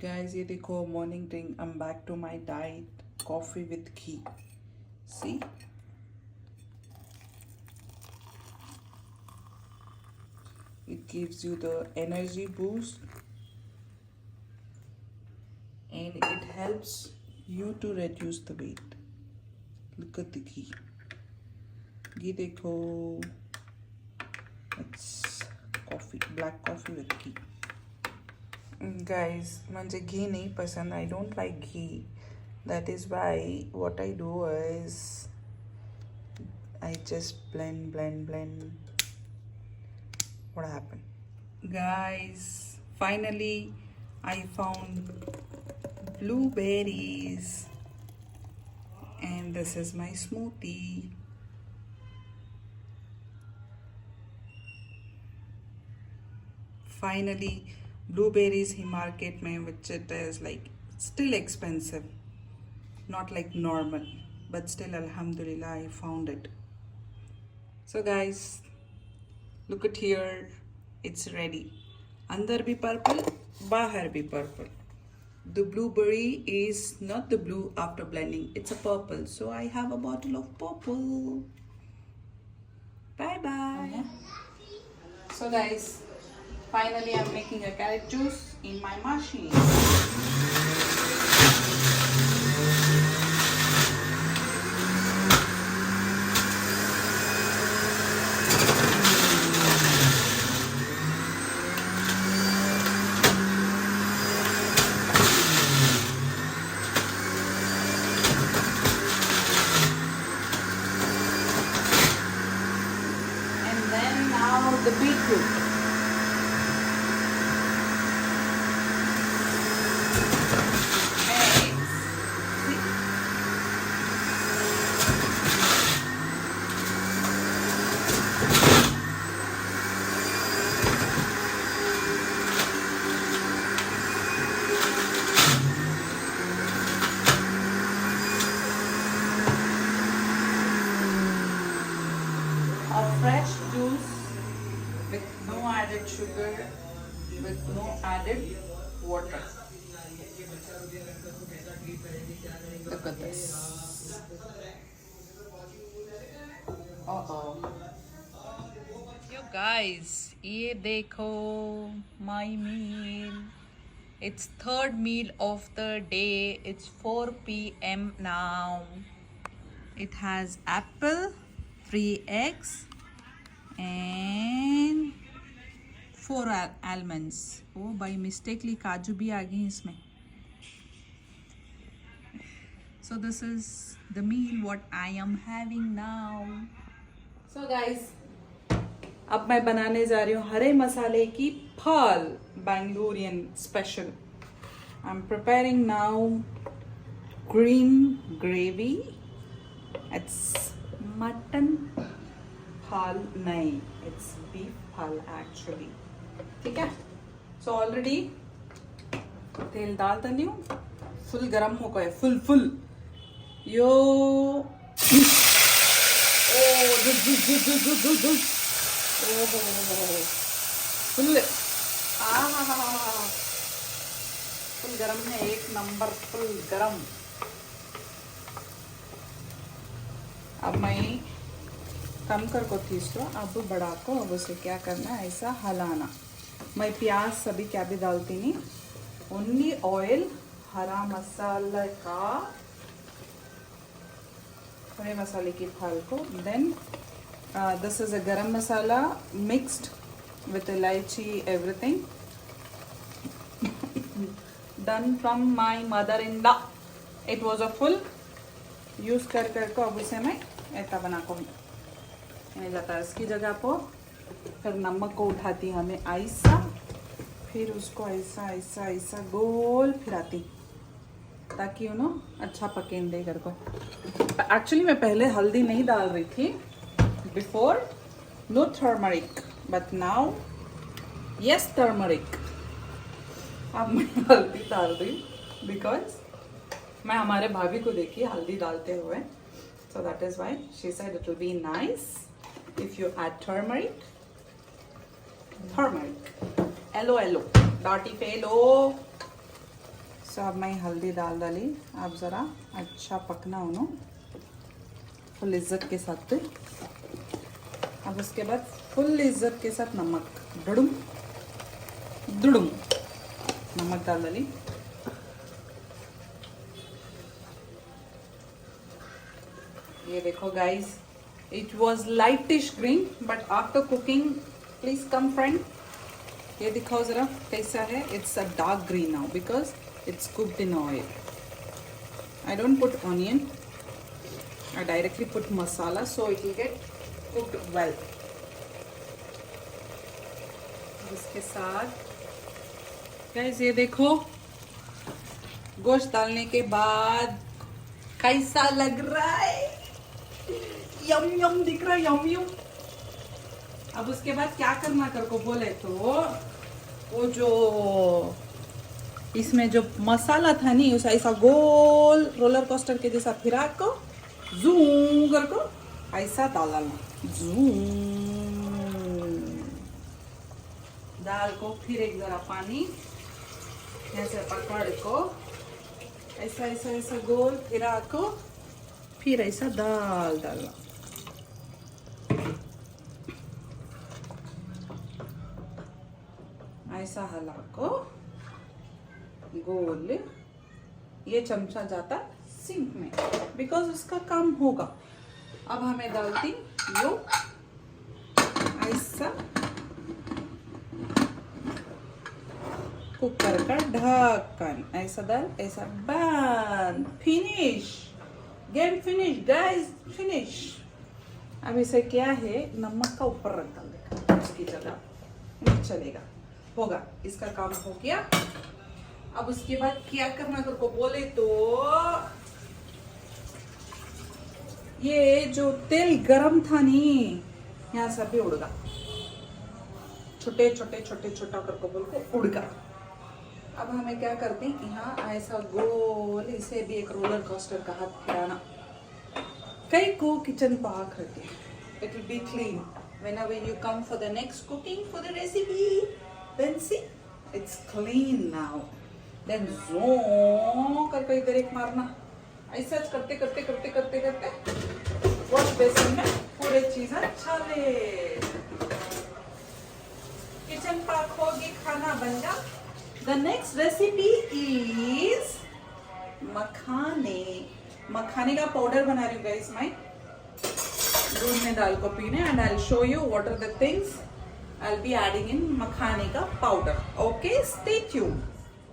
Guys, ये देखो morning drink. I'm back to my diet. Coffee with ghee. See? It gives you the energy boost and it helps you to reduce the weight. Look at the ghee. Ghee देखो. It's coffee, black coffee with ghee. Guys, मुझे घी नहीं पसंद. I don't like ghee. That is why what I do is I just blend. What happened? Guys, finally I found blueberries and this is my smoothie. Finally blueberries he market में, which it is like still expensive, not like normal, but still alhamdulillah I found it. So guys, look at here, it's ready. अंदर भी purple, बाहर भी purple. The blueberry is not the blue after blending, it's a purple, so I have a bottle of purple. Bye bye. So guys, finally I'm making a carrot juice in my machine. And then now the beetroot. A fresh juice with no added sugar, with no added water. Look at this. Uh-oh. Yo guys, ये देखो my meal. It's third meal of the day. It's 4 p.m. now. It has apple, 3 eggs, and 4 almonds. Oh, by mistakenly काजू भी आ गई इसमें. So this is the meal what I am having now. So guys, अब मैं बनाने जा रही हूँ हरे मसाले की फाल, Bangalorean special. I'm preparing now green gravy. It's mutton phal nahi, it's beef phal actually. ठीक है? So already तेल डाल डाली हूँ, फुल गरम हो गए, फुल यो. फुल फुल गरम है, एक नंबर फुल गरम. अब मैं कम कर को तीसरो, अब बड़ा को अब उसे क्या करना है, ऐसा हलाना. मैं प्याज सभी क्या भी डालती नहीं, ओनली ऑयल, हरा मसाला का, हरे मसाले की फाल को. देन दिस इज अ गरम मसाला mixed with elaichi, everything done from my mother-in-law. It was a full use कर को अब उसे मैं ऐसा बना को नहीं जाता है. इसकी जगह पर फिर नमक को उठाती हमें ऐसा, फिर उसको ऐसा ऐसा ऐसा गोल फिराती ताकि यू नो अच्छा पकेन दे कर को. एक्चुअली मैं पहले हल्दी नहीं डाल रही थी, before no turmeric, but now yes turmeric. अब मैं हल्दी डाल रही बिकॉज मैं हमारे भाभी को देखी हल्दी डालते हुए. So that is why she said it will be nice if you add turmeric. एलो डॉटी पे लो. सो अब मैं हल्दी डाल डाली। अब ज़रा अच्छा पकना उन्होंने फुल इज्जत के साथ। अब उसके बाद फुल इज्जत के साथ नमक डुडुम दुडुम नमक डाल डाली। ये देखो guys, it was lightish green but after cooking, please come friend, ये दिखाओ जरा कैसा है। It's a dark green now because it's cooked in oil. I don't put onion, I directly put masala so it will get cooked well. इसके साथ guys ये देखो गोश्त डालने के बाद कैसा लग रहा है, यम यम दिख रहा है, यम यम। अब उसके बाद क्या करना कर को बोले तो वो जो इसमें जो मसाला था नहीं उसे ऐसा गोल रोलर कोस्टर के जैसा फिरा को जूम कर को ऐसा डालना, जूम दाल को फिर एक जरा पानी ऐसे पकड़ को ऐसा ऐसा ऐसा गोल फिरा को फिर ऐसा दाल डालना। ऐसा हला को गोल, ये चमचा जाता सिंक में बिकॉज उसका काम होगा। अब हमें डालती यो ऐसा कुकर का ढक्कन, ऐसा डाल ऐसा बंद, finish, game finish guys, finish. अब इसे क्या है नमक का ऊपर रख डाल उसकी जगह, नहीं चलेगा, होगा, इसका काम हो गया। अब उसके बाद क्या करना कर को बोले तो ये जो तेल गरम था नी यहाँ से भी उड़गा, छोटे छोटे छोटे छोटा करके बोल को उड़गा। अब हमें क्या करते हैं यहाँ ऐसा गोल, इसे भी एक रोलर कोस्टर का हाथ फिराना। कई को किचन पार्क करके it will B clean whenever you come for the next cooking for the recipe, then see it's clean now, then zoom करके इधर एक मारना, ऐसा करते करते करते करते करते वॉश बेसिन में पूरे चीज चले, किचन पार्क होगी, खाना बन जा। द नेक्स्ट रेसिपी इज मखाने। मखाने का पाउडर बना रही हूँ गाइस मैं, दूध में डाल को पीने, and I will show you what are the things I will be adding in मखाने का powder. Okay, stay tuned.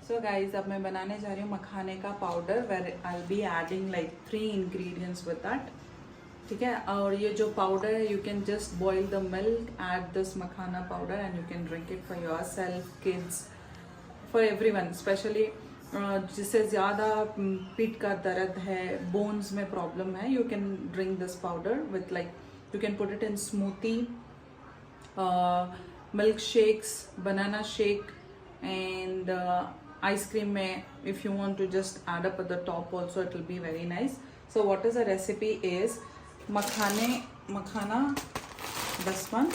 So guys अब मैं बनाने जा रही हूँ मखाने का powder, where I will be adding like 3 ingredients with that, ठीक है। और ये जो पाउडर है, you can just boil the milk, add this makhana powder and you can drink it for your self, kids, for everyone, specially जिससे ज़्यादा पीठ का दर्द है, बोन्स में प्रॉब्लम है, you can drink this powder with like, you can put it in smoothie, milk shakes, banana shake, and ice cream mein, if you want to just add up at the top also, it will be very nice. So what is the recipe is makhana, this one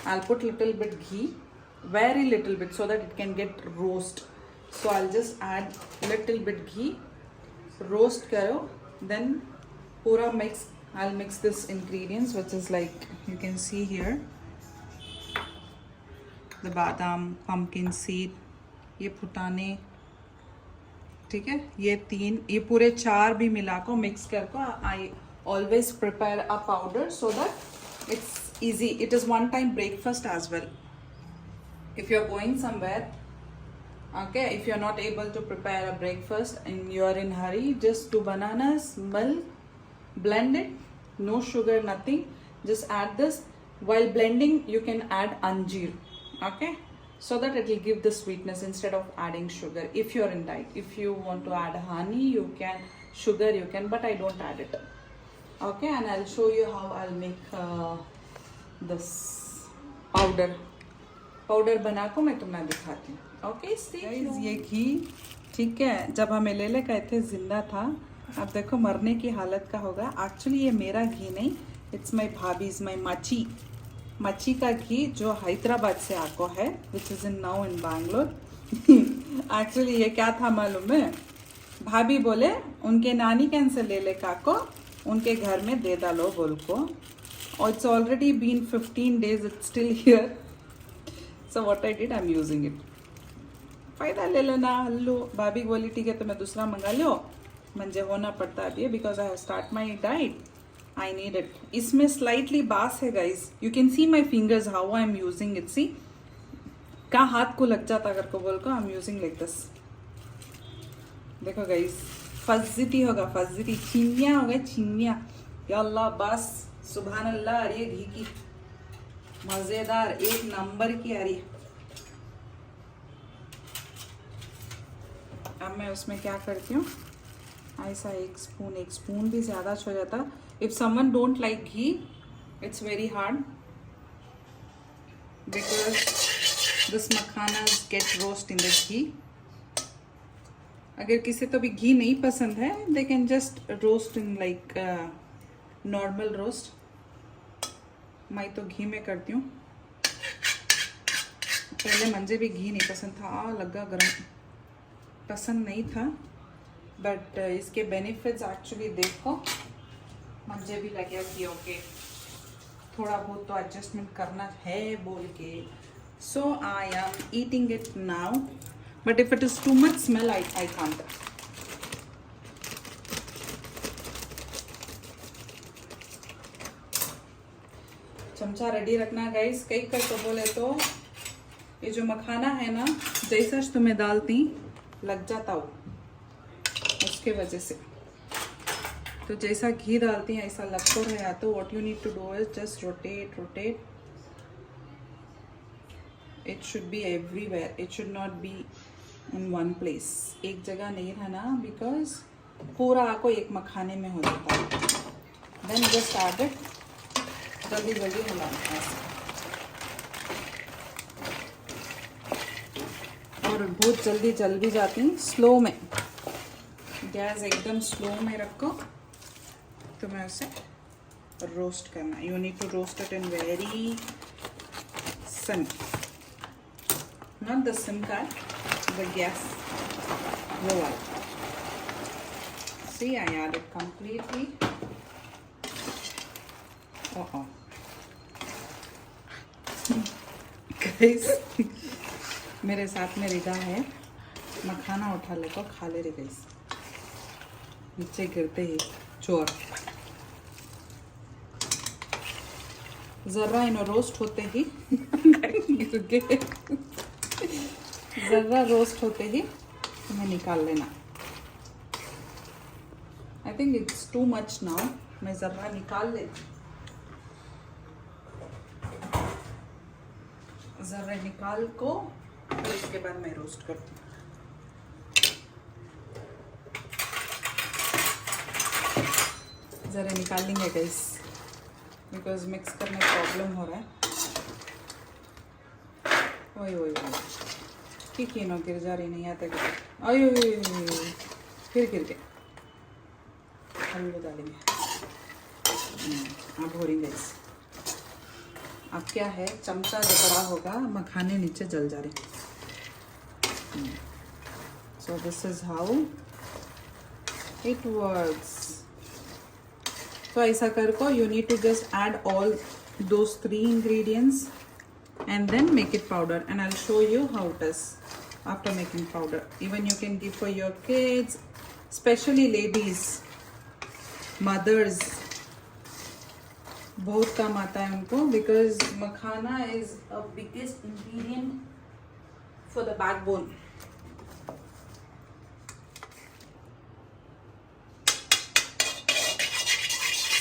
I'll put little bit ghee, very little bit, so that it can get roast. So I'll just add little bit ghee, roast karo, then pura mix, I'll mix this ingredients which is like you can see here, the badam, pumpkin seed, ये फुटाने, ठीक है, ये 3, ये पूरे 4 भी मिला को mix कर को I always prepare a powder so that it's easy, it is one time breakfast as well if you are going somewhere. Okay, if you're not able to prepare a breakfast and you're in hurry, just 2 bananas, milk, blend it, no sugar, nothing, just add this. While blending you can add anjeer, okay, so that it will give the sweetness instead of adding sugar. If you're in diet, if you want to add honey you can, sugar you can, but I don't add it, okay. And I'll show you how I'll make this powder बना को मैं तुम्हें दिखाती हूँ। Okay, ये घी, ठीक है, जब हमें ले कहते जिंदा था, अब देखो मरने की हालत का होगा। एक्चुअली ये मेरा घी नहीं, इट्स माई भाभीज, माई मच्छी का घी जो हैदराबाद से आको है, which is in now in Bangalore. Actually ये क्या था मालूम है, भाभी बोले उनके नानी कैन से ले ले काको, उनके घर में दे डालो बोल को, और it's already been 15 days, it's still here. So what I did, I am using it. फायदा ले लेना हल्लू. भाभी बोली ठीक है तो मैं दूसरा मंगा लो, मुझे होना पड़ता अभी because I have start my diet. I need it. इसमें स्लाइटली बास है guys, you can see my fingers how I am using it. सी का हाथ को लग जाता अगर को बोल को, I am using like this. देखो गाइज फज्जिती होगा, फज्जिती चिनिया होगा, चिनिया. या अल्लाह बस सुभान अल्लाह. आ रही है घी की, मजेदार एक नंबर की आ रही है. अब मैं उसमें क्या करती हूँ, ऐसा एक स्पून भी ज़्यादा हो जाता. If someone don't like ghee, it's very hard because this makhanas get roast in the ghee. अगर किसी तो भी घी नहीं पसंद है, they can just roast in like normal roast. मैं तो घी में करती हूँ. पहले मुझे भी घी नहीं पसंद था, लगा गरम, पसंद नहीं था. बट इसके बेनिफिट्स एक्चुअली देखो, मुझे भी लगे कि ओके थोड़ा बहुत तो एडजस्टमेंट करना है बोल के. So I am eating it now, but if it is too much smell I can't. चमचा रेडी रखना गाइस. कई कर तो बोले तो ये जो मखाना है ना, जैसा तुम्हें डालती लग जाता हो उसके वजह से. तो जैसा घी डालती हैं ऐसा लग तो रहा. तो what you need to do is just rotate. It should be everywhere, it should not be in one place. एक जगह नहीं रहना बिकॉज पूरा आपको एक मखाने में हो जाता है. देन जस्ट ऐड इट, जल्दी हिलाना है और बहुत जल्दी जल भी जाती. स्लो में, गैस एकदम स्लो में रखो. तो मैं उसे रोस्ट करना. You need to roast it in very sim, not the sim का, द गैस लो वाला. See I add it completely. Oh guys, मेरे साथ में रिदा है, मखाना उठा ले को खा ले रे गाइस. नीचे गिरते ही चोर. जर्रा इनो रोस्ट होते ही जर्रा रोस्ट होते ही तुम्हें निकाल लेना. I think it's too much now. मैं जर्रा निकाल लेती. जर्रा निकाल को फिर उसके बाद मैं रोस्ट करती हूँ. ज़रा निकाल लेंगे गाइस बिकॉज मिक्स करने प्रॉब्लम हो रहा है. ओए ठीक है, नो गिर जा रही, नहीं आता गिर. फिर गिर गए. हल्लू डालेंगे. अब हो रही गाइस. अब क्या है, चमचा जो बड़ा होगा मखाने नीचे जल जा रहे. So this is how it works. तो ऐसा कर को you need to just add all those 3 ingredients and then make it powder, and I'll show you how it is after making powder. Even you can give for your kids, especially ladies, mothers. बहुत काम आता है उनको because makhana is a biggest ingredient for the backbone.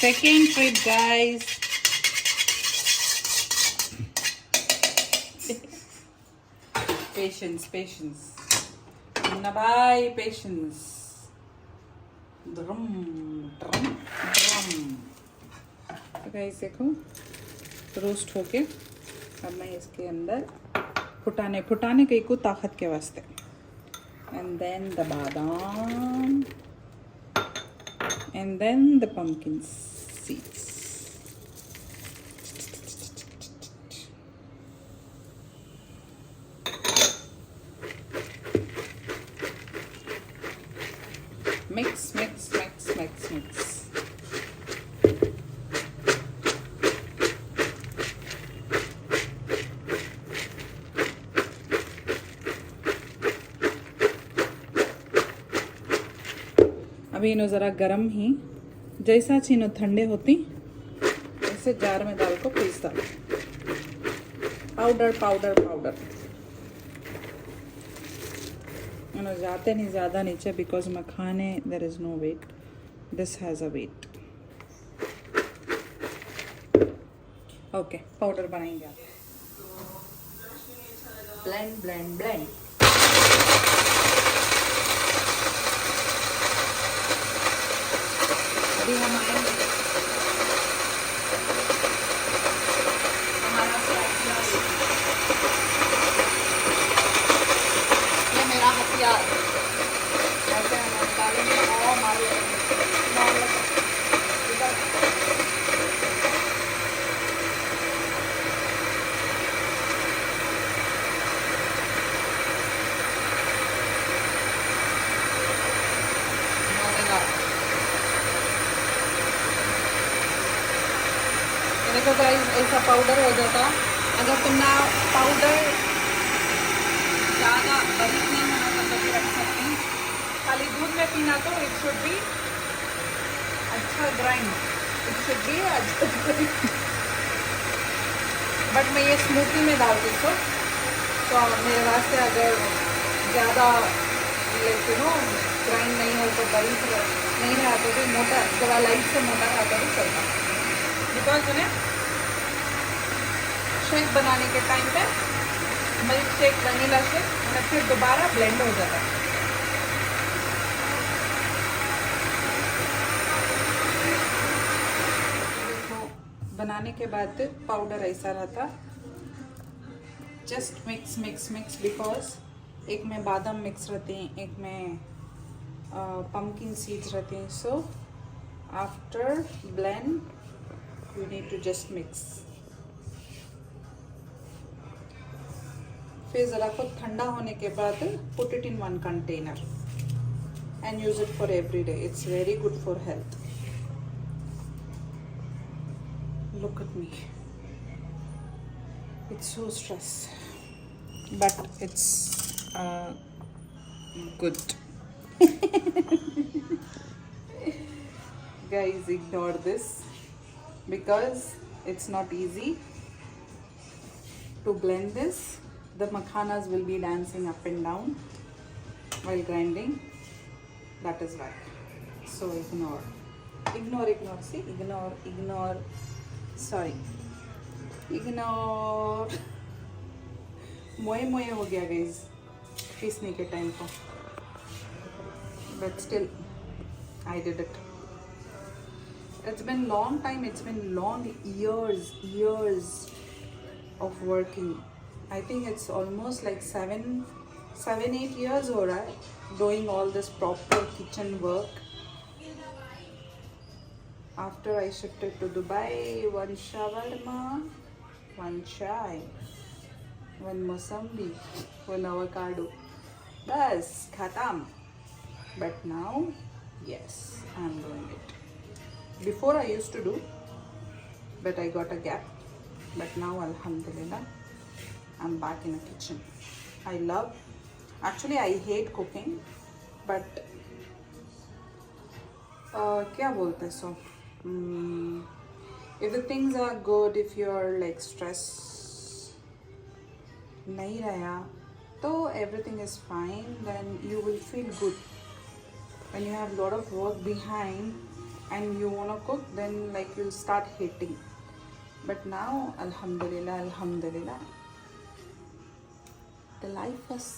Second trip guys. Patience. Na bhai, patience. Drum. तो guys देखो roast होके अब मैं इसके अंदर फुटाने के को ताकत के वास्ते. एंड देन द बादाम and then the pumpkin seeds. Mix, mix, mix, mix, mix. अभी इन्हों ज़रा गरम ही जैसा चीनो ठंडे होती ऐसे जार में डाल को पीसता पाउडर पाउडर पाउडर इन्हों जाते नहीं ज़्यादा नीचे because makhane there is no weight this has a weight okay powder बनाएंगे आप ब्लेंड ब्लेंड ब्लेंड अभी हम आएंगे हमारा ये मेरा हथियार ऐसे हम डालेंगे और मार देखो गाइस ऐसा पाउडर हो जाता अगर तुमने पाउडर ज़्यादा बारीक नहीं होना तो भी रख सकती खाली दूध में पीना तो इट शुड बी अच्छा ग्राइंड इट शुड बी अच्छा बट मैं ये स्मूथी में डालती हूँ तो मेरे वास्ते अगर ज़्यादा लाइक यू नो ग्राइंड नहीं हो तो बारीक नहीं रहा तो भी मोटा थोड़ा लाइट से मोटा रहा तो भी चलता बिकॉज उन्हें शेक बनाने के टाइम पे मिल्क शेक वनीला शेक उन्हें फिर दोबारा ब्लेंड हो जाता है देखो बनाने के बाद पाउडर ऐसा रहता just mix mix mix because एक में बादाम मिक्स रहते हैं एक में pumpkin seeds रहते हैं so after blend you need to just mix फिर ज़रा को ठंडा होने के बाद put it in one container and use it for every day it's very good for health look at me it's so stress but it's good guys ignore this because it's not easy to blend this the makhanas will be dancing up and down while grinding that is why so ignore see ignore sorry ignore मोए हो गया guys पीसने के time को but still I did it it's been long time it's been long years of working I think it's almost like 7-8 years हो रहा है doing all this proper kitchen work after I shifted to Dubai one shawarma one chai one mosambi one avocado bas khatam but now yes I'm doing it before I used to do but I got a gap but now alhamdulillah I'm back in the kitchen I love actually I hate cooking but क्या बोलते हैं so if the things are good if you're like stress नहीं रहा तो everything is fine then you will feel good when you have a lot of work behind and you want to cook then like you'll start hating but now alhamdulillah the life is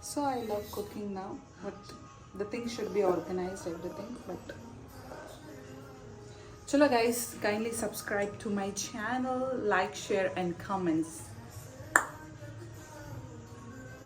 so I love cooking now but the things should be organized everything but chalo guys kindly subscribe to my channel like share and comments